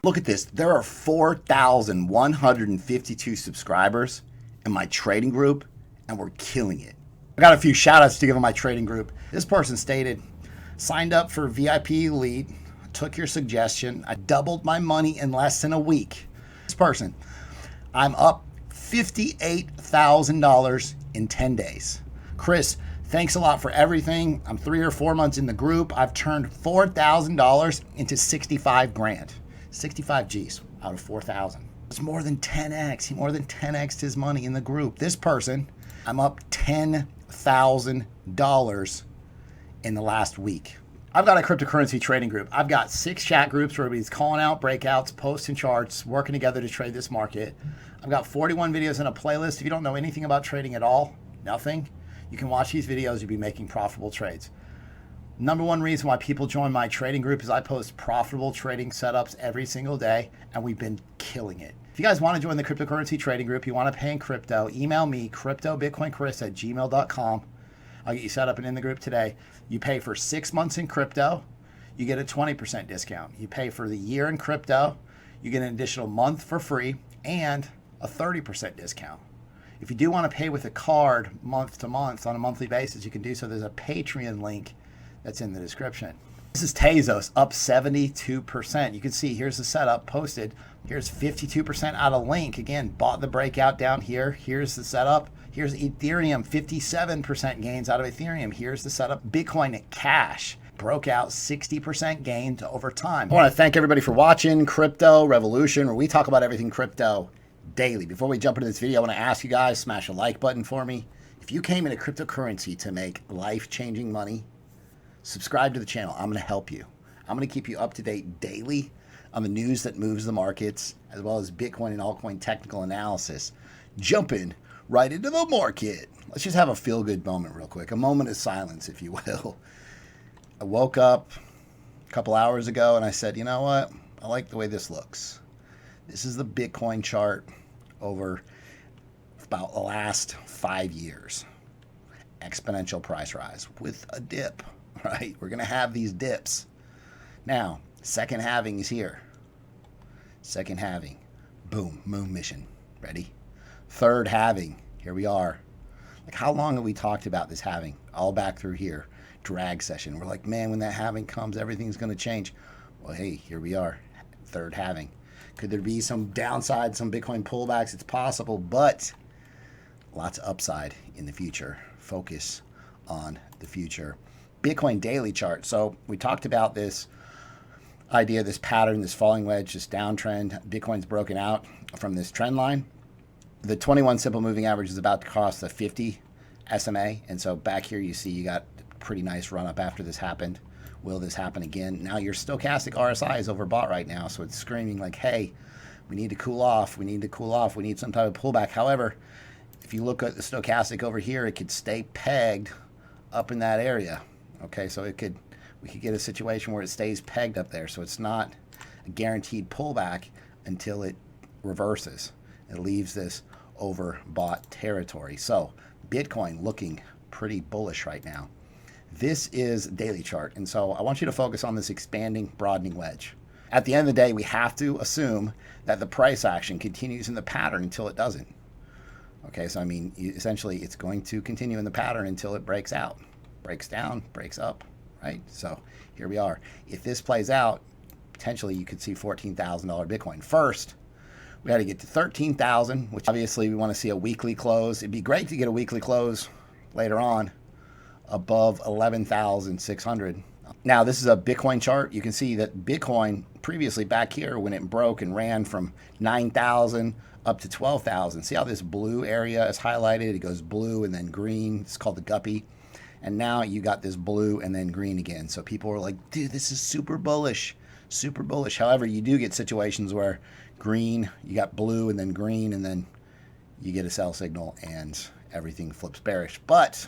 Look at this. There are 4,152 subscribers in my trading group, and we're killing it. I got a few shout outs to give on my trading group. This person stated, signed up for VIP Elite, took your suggestion. I doubled my money in less than a week. This person, I'm up $58,000 in 10 days. Chris, thanks a lot for everything. I'm 3 or 4 months in the group. I've turned $4,000 into 65 grand. 65 G's out of 4,000. It's more than 10x. He more than 10x'd his money in the group. This person, I'm up $10,000 in the last week. I've got a cryptocurrency trading group. I've got 6 chat groups where everybody's calling out breakouts, posting charts, working together to trade this market. I've got 41 videos in a playlist. If you don't know anything about trading at all, nothing, you can watch these videos. You'll be making profitable trades. Number one reason why people join my trading group is I post profitable trading setups every single day, and we've been killing it. If you guys want to join the cryptocurrency trading group, you want to pay in crypto, email me, cryptobitcoinchris@gmail.com. I'll get you set up and in the group today. You pay for 6 months in crypto, you get a 20% discount. You pay for the year in crypto, you get an additional month for free and a 30% discount. If you do want to pay with a card month to month on a monthly basis, you can do so. There's a Patreon link that's in the description. This is Tezos up 72%. You can see here's the setup posted. Here's 52% out of link. Again, bought the breakout down here. Here's the setup. Here's Ethereum, 57% gains out of Ethereum. Here's the setup. Bitcoin Cash broke out 60% gains over time. I want to thank everybody for watching Crypto Revolution, where we talk about everything crypto daily. Before we jump into this video, I want to ask you guys, smash a like button for me. If you came into cryptocurrency to make life-changing money, subscribe to the channel. I'm going to help you. I'm going to keep you up to date daily on the news that moves the markets, as well as Bitcoin and altcoin technical analysis. Jumping right into the market. Let's just have a feel-good moment real quick. A moment of silence, if you will. I woke up a couple hours ago and I said, you know what? I like the way this looks. This is the Bitcoin chart over about the last 5 years. Exponential price rise with a dip, right? We're going to have these dips. Now, second halving is here. Second halving. Boom. Moon mission. Ready? Third halving. Here we are. Like, how long have we talked about this halving? All back through here. Drag session. We're like, man, when that halving comes, everything's going to change. Well, hey, here we are. Third halving. Could there be some downside, some Bitcoin pullbacks? It's possible, but lots of upside in the future. Focus on the future. Bitcoin daily chart. So we talked about this idea, this pattern, this falling wedge, this downtrend. Bitcoin's broken out from this trend line. The 21 simple moving average is about to cross the 50 SMA. And so back here you see you got a pretty nice run up after this happened. Will this happen again? Now your stochastic RSI is overbought right now. So it's screaming like, hey, we need to cool off. We need to cool off. We need some type of pullback. However, if you look at the stochastic over here, it could stay pegged up in that area. Okay, so we could get a situation where it stays pegged up there. So it's not a guaranteed pullback until it reverses. It leaves this overbought territory. So Bitcoin looking pretty bullish right now. This is daily chart. And so I want you to focus on this expanding, broadening wedge. At the end of the day, we have to assume that the price action continues in the pattern until it doesn't. Okay, so I mean, essentially it's going to continue in the pattern until it breaks out, breaks down, breaks up, right? So here we are. If this plays out, potentially you could see $14,000 Bitcoin. First, we had to get to 13,000, which obviously we want to see a weekly close. It'd be great to get a weekly close later on above 11,600. Now, this is a Bitcoin chart. You can see that Bitcoin previously back here when it broke and ran from 9,000 up to 12,000. See how this blue area is highlighted? It goes blue and then green. It's called the guppy. And now you got this blue and then green again. So people are like, dude, this is super bullish, super bullish. However, you do get situations where green, you got blue and then green, and then you get a sell signal and everything flips bearish. But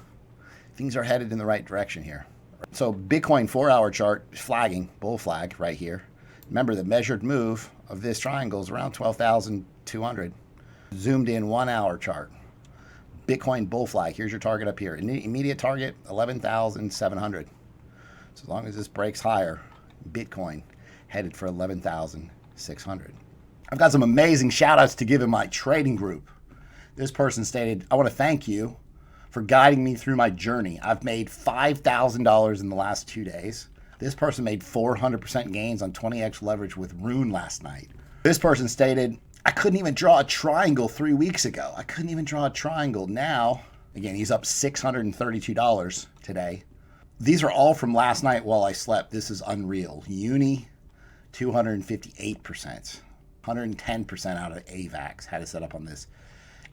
things are headed in the right direction here. So Bitcoin 4-hour chart is flagging, bull flag right here. Remember, the measured move of this triangle is around 12,200. Zoomed in 1-hour chart. Bitcoin bull flag. Here's your target up here. Immediate target, 11,700. So as long as this breaks higher, Bitcoin headed for 11,700. 600. I've got some amazing shout outs to give in my trading group. This person stated, I want to thank you for guiding me through my journey. I've made $5,000 in the last 2 days. This person made 400% gains on 20x leverage with Rune last night. This person stated, I couldn't even draw a triangle 3 weeks ago. I couldn't even draw a triangle. Now, again, he's up $632 today. These are all from last night while I slept. This is unreal. Uni, 258%. 110% out of AVAX had to set up on this.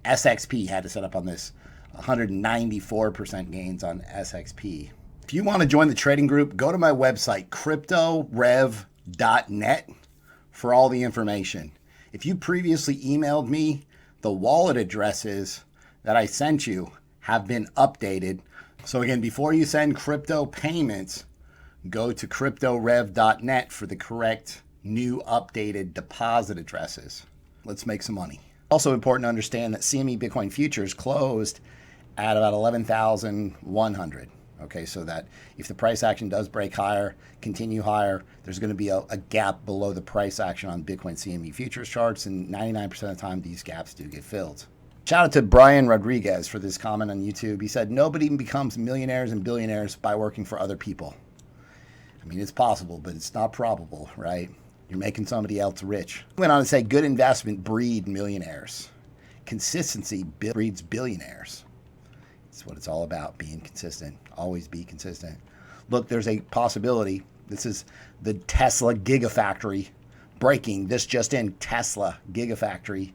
Sxp had to set up on this. 194% gains on Sxp. If you want to join the trading group, go to my website, cryptorev.net, for all the information. If you previously emailed me, the wallet addresses that I sent you have been updated. So again, before you send crypto payments, go to cryptorev.net for the correct new updated deposit addresses. Let's make some money. Also important to understand that CME Bitcoin Futures closed at about 11,100. Okay, so that if the price action does break higher, continue higher, there's going to be a gap below the price action on Bitcoin CME Futures charts, and 99% of the time these gaps do get filled. Shout out to Brian Rodriguez for this comment on YouTube. He said, nobody becomes millionaires and billionaires by working for other people. I mean, it's possible, but it's not probable, right? You're making somebody else rich. He went on to say, good investment breed millionaires. Consistency breeds billionaires. It's what it's all about, being consistent. Always be consistent. Look, there's a possibility. This is the Tesla Gigafactory breaking. This just in, Tesla Gigafactory.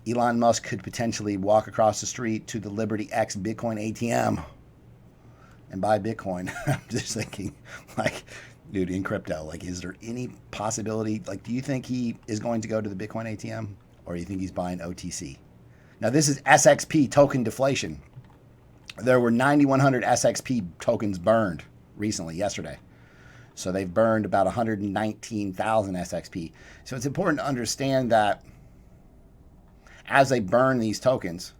Elon Musk could potentially walk across the street to the Liberty X Bitcoin ATM and buy Bitcoin. I'm just thinking, like, dude, in crypto, like, is there any possibility? Like, do you think he is going to go to the Bitcoin ATM, or do you think he's buying OTC? Now, this is Sxp Token Deflation. There were 9,100 Sxp tokens burned recently, yesterday. So they've burned about 119,000 Sxp. So it's important to understand that as they burn these tokens,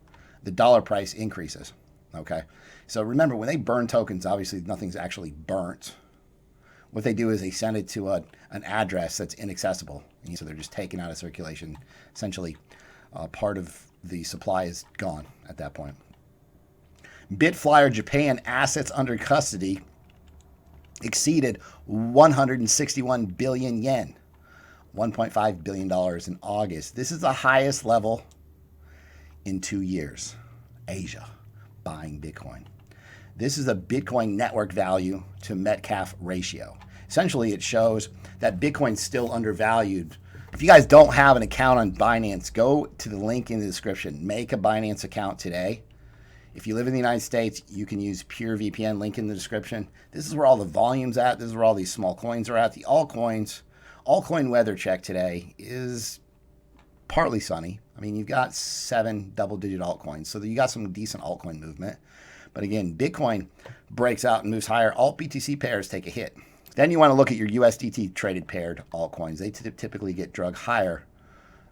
the dollar price increases. Okay. So remember, when they burn tokens, obviously nothing's actually burnt. What they do is they send it to an address that's inaccessible. And so they're just taken out of circulation. Essentially, part of the supply is gone at that point. Bitflyer Japan assets under custody exceeded 161 billion yen, $1.5 billion in August. This is the highest level in 2 years. Asia buying Bitcoin. This is a Bitcoin network value to Metcalf ratio. Essentially, it shows that Bitcoin's still undervalued. If you guys don't have an account on Binance, go to the link in the description. Make a Binance account today. If you live in the United States, you can use PureVPN, link in the description. This is where all the volume's at. This is where all these small coins are at. The altcoins, altcoin weather check today is partly sunny. I mean, you've got 7 double-digit altcoins, so you got some decent altcoin movement. But again, Bitcoin breaks out and moves higher. Alt BTC pairs take a hit. Then you want to look at your USDT traded paired altcoins. They typically get drug higher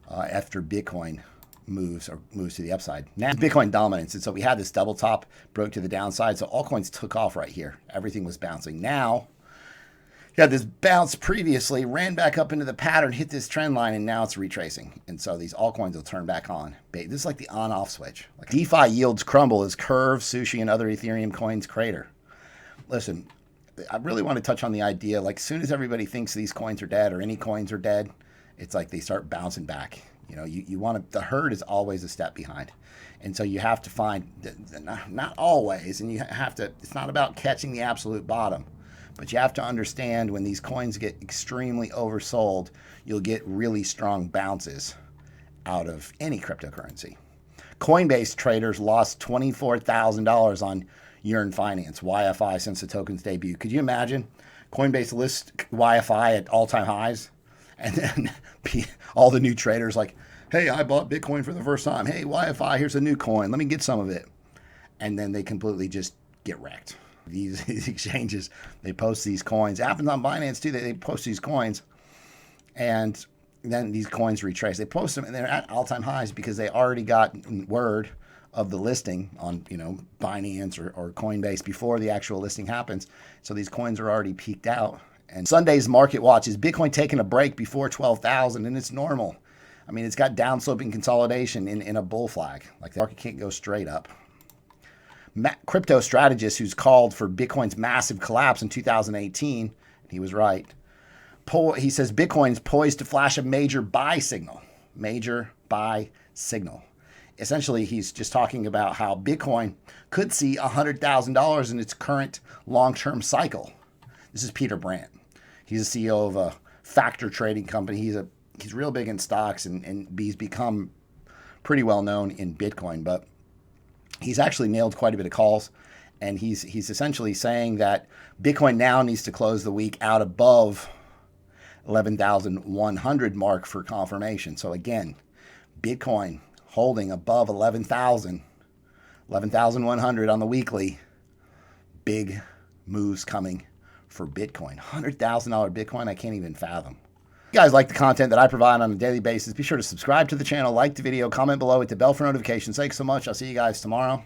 after Bitcoin moves to the upside. Now, Bitcoin dominance. And so we had this double top, broke to the downside. So altcoins took off right here. Everything was bouncing. Now, you had this bounce previously, ran back up into the pattern, hit this trend line, and now it's retracing. And so these altcoins will turn back on. This is like the on-off switch. Like DeFi yields crumble as Curve, Sushi, and other Ethereum coins crater. Listen, I really want to touch on the idea, like, as soon as everybody thinks these coins are dead or any coins are dead, it's like they start bouncing back. You know, you want to, the herd is always a step behind. And so you have to find, not always, and you have to, it's not about catching the absolute bottom, but you have to understand when these coins get extremely oversold, you'll get really strong bounces out of any cryptocurrency. Coinbase traders lost $24,000 on Yearn Finance, YFI, since the token's debut. Could you imagine? Coinbase lists YFI at all-time highs, and then all the new traders like, hey, I bought Bitcoin for the first time. Hey, YFI, here's a new coin. Let me get some of it. And then they completely just get wrecked. These exchanges, they post these coins. It happens on Binance too. They post these coins, and then these coins retrace. They post them, and they're at all-time highs because they already got word of the listing on, you know, Binance or Coinbase before the actual listing happens. So these coins are already peaked out, And Sunday's market watch, is Bitcoin taking a break before 12,000? And it's normal. I mean, it's got downsloping consolidation in a bull flag. Like, the market can't go straight up. Crypto strategist who's called for Bitcoin's massive collapse in 2018, he was right. He says Bitcoin's poised to flash a major buy signal. Major buy signal. Essentially, he's just talking about how Bitcoin could see $100,000 in its current long-term cycle. This is Peter Brandt. He's the CEO of a factor trading company. He's real big in stocks, and he's become pretty well known in Bitcoin. But he's actually nailed quite a bit of calls, and he's essentially saying that Bitcoin now needs to close the week out above 11,100 mark for confirmation. So again, Bitcoin holding above 11,100 on the weekly. Big moves coming for Bitcoin. $100,000 Bitcoin, I can't even fathom. If you guys like the content that I provide on a daily basis, be sure to subscribe to the channel, like the video, comment below, hit the bell for notifications. Thanks so much. I'll see you guys tomorrow.